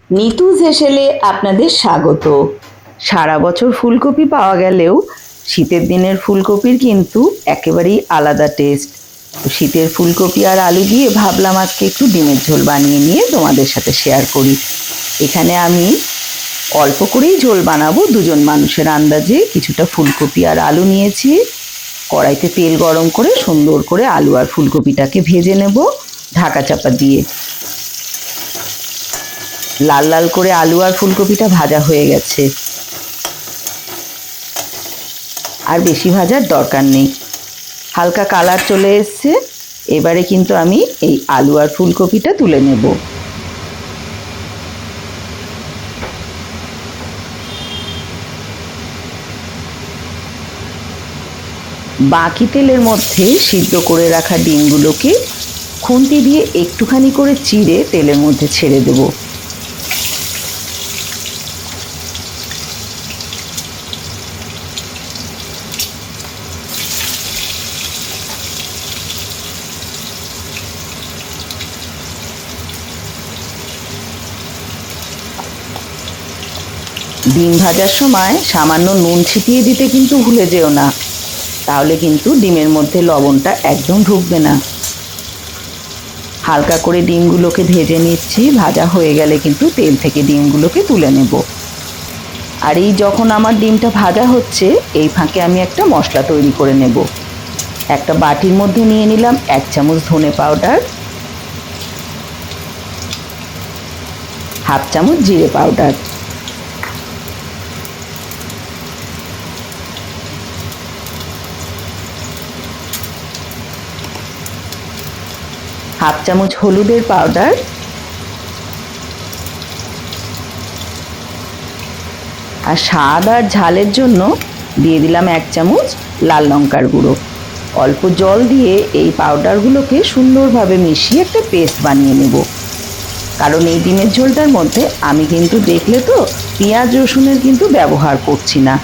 নিতুজ হেসেলে আপনাদের স্বাগত। সারা বছর ফুলকপি পাওয়া গেলেও শীতের দিনের ফুলকপির কিন্তু একেবারেই আলাদা টেস্ট। শীতের ফুলকপি আর আলু দিয়ে ভাবলাম আজকে একটু ডিমের ঝোল বানিয়ে নিয়ে তোমাদের সাথে শেয়ার করি। এখানে আমি অল্প করেই ঝোল বানাবো, দুজন মানুষের আন্দাজে কিছুটা ফুলকপি আর আলু নিয়েছি। কড়াইতে তেল গরম করে সুন্দর করে আলু আর ফুলকপিটাকে ভেজে নেব ঢাকা চাপা দিয়ে। লাল লাল করে আলু আর ফুলকপিটা ভাজা হয়ে গেছে, আর বেশি ভাজার দরকার নেই, হালকা কালার চলে এসছে। এবারে কিন্তু আমি এই আলু আর ফুলকপিটা তুলে নেব। বাকি তেলের মধ্যে সিদ্ধ করে রাখা ডিমগুলোকে খুন্তি দিয়ে একটুখানি করে চিড়ে তেলের মধ্যে ছেড়ে দেব। ডিম ভাজার সময় সামান্য নুন ছিটিয়ে দিতে কিন্তু ভুলে যেও না, তাহলে কিন্তু ডিমের মধ্যে লবণটা একদম ঢুকবে না। হালকা করে ডিমগুলোকে ভেজে নিচ্ছি, ভাজা হয়ে গেলে কিন্তু তেল থেকে ডিমগুলোকে তুলে নেব। আর এই যখন আমার ডিমটা ভাজা হচ্ছে এই ফাঁকে আমি একটা মশলা তৈরি করে নেব। একটা বাটির মধ্যে নিয়ে নিলাম 1 চামচ ধনে পাউডার, 1/2 চামচ জিরে পাউডার, 1/2 চামচ হলুদের পাউডার, আর স্বাদ আর ঝালের জন্য দিয়ে দিলাম 1 চামচ লাল লঙ্কার গুঁড়ো। অল্প জল দিয়ে এই পাউডারগুলোকে সুন্দরভাবে মিশিয়ে একটা পেস্ট বানিয়ে নেব। কারণ এই ডিমের ঝোলটার মধ্যে আমি কিন্তু দেখলে তো পেঁয়াজ রসুনের কিন্তু ব্যবহার করছি না।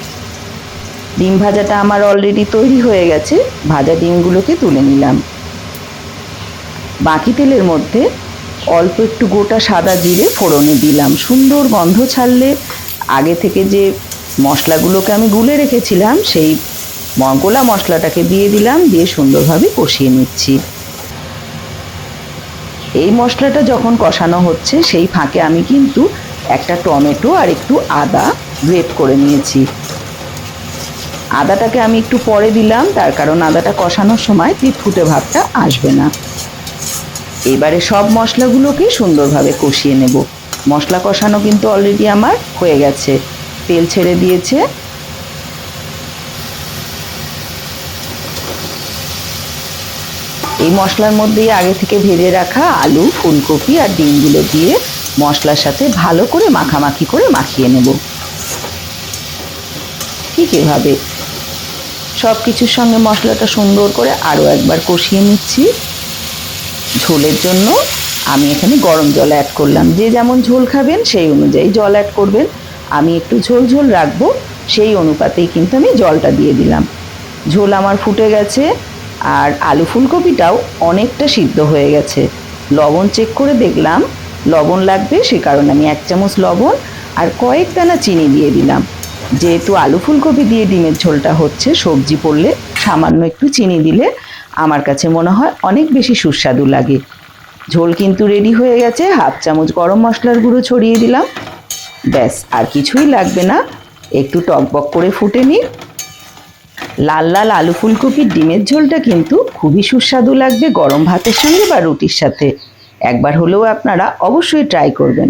ডিম ভাজাটা আমার অলরেডি তৈরি হয়ে গেছে, ভাজা ডিমগুলোকে তুলে নিলাম। বাকি তেলের মধ্যে অল্প একটু গোটা সাদা জিরে ফোড়নে দিলাম। সুন্দর গন্ধ ছাড়লে আগে থেকে যে মশলাগুলোকে আমি গুলে রেখেছিলাম সেই গোলা মশলাটাকে দিয়ে দিলাম, দিয়ে সুন্দরভাবে কষিয়ে নিচ্ছি। এই মশলাটা যখন কষানো হচ্ছে সেই ফাঁকে আমি কিন্তু একটা টমেটো আর একটু আদা গ্রেট করে নিয়েছি। আদাটাকে আমি একটু পরে দিলাম, তার কারণ আদাটা কষানোর সময় তিতফুটে ভাবটা আসবে না। এবারে সব মশলাগুলোকে সুন্দরভাবে কষিয়ে নেব। মশলা কষানো কিন্তু অলরেডি আমার হয়ে গেছে, তেল ছেড়ে দিয়েছে। এই মশলার মধ্যেই আগে থেকে ভেজে রাখা আলু, ফুলকপি আর ডিমগুলো দিয়ে মশলার সাথে ভালো করে মাখামাখি করে মাখিয়ে নেব। ঠিক এভাবে সব কিছুর সঙ্গে মশলাটা সুন্দর করে আরও একবার কষিয়ে নিচ্ছি। ঝোলের জন্য আমি এখানে গরম জল অ্যাড করলাম। যে যেমন ঝোল খাবেন সেই অনুযায়ী জল অ্যাড করবেন। আমি একটু ঝোল ঝোল রাখবো, সেই অনুপাতেই কিন্তু আমি জলটা দিয়ে দিলাম। ঝোল আমার ফুটে গেছে, আর আলু ফুলকপিটাও অনেকটা সিদ্ধ হয়ে গেছে। লবণ চেক করে দেখলাম লবণ লাগবে, সে কারণে আমি 1 চামচ লবণ আর কয়েক দানা চিনি দিয়ে দিলাম। যেহেতু আলু ফুলকপি দিয়ে ডিমের ঝোলটা হচ্ছে, সবজি পড়লে সামান্য একটু চিনি দিলে আমার কাছে মনে হয় অনেক বেশি সুস্বাদু লাগে। ঝোল কিন্তু রেডি হয়ে গেছে। 1/2 চামচ গরম মশলার গুঁড়ো ছড়িয়ে দিলাম। ব্যাস, আর কিছুই লাগবে না, একটু টকবক করে ফুটে নিন। লাল লাল আলু ফুলকপির ডিমের ঝোলটা কিন্তু খুবই সুস্বাদু লাগবে গরম ভাতের সঙ্গে বা রুটির সাথে। একবার হলেও আপনারা অবশ্যই ট্রাই করবেন।